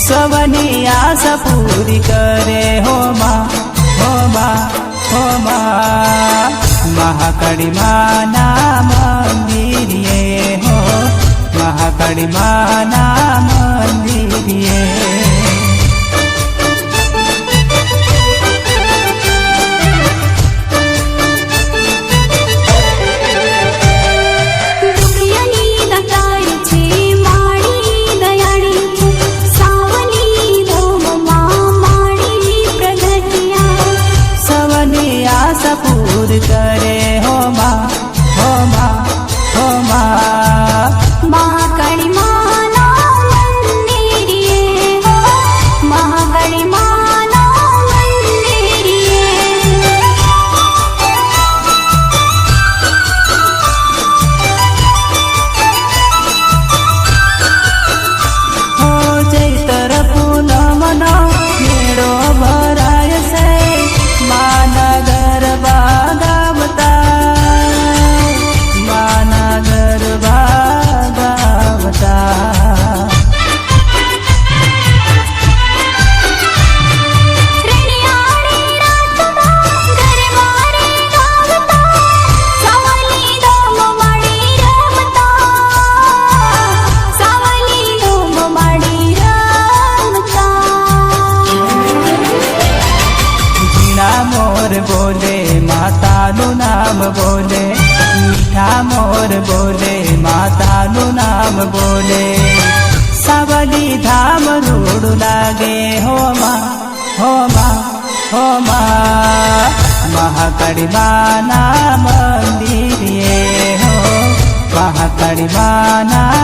સવની આશા પૂરી કરે હો માં, હો માં, હો માં. મહાકાળી માના મંદિરે હો, મહાકાળી માના મંદિરે. पूर करे हो माँ, हो माँ, हो माँ. महाकाળી माना मंदिरे हो, महाकाળી माना मंदिरे. हो चैतर पूनमनो मेळो भराय से माना गरबा गावता, माना गरबा गावता. રણિયાળી રાતમાં ગરબા રે ગાવતા, સાવલી દોમ માડી રમતા, સાવલી દોમ માડી રમતા. ઝીણા મોર બોલે માતાનું નામ બોલે, મીઠા મોર બોલે માતાનું નામ બોલે. સાવલી ધામ રૂડું લાગે હો માં, હો માં, હો માં. મહાકાળી માના મંદિરે હો, મહાકાળી માના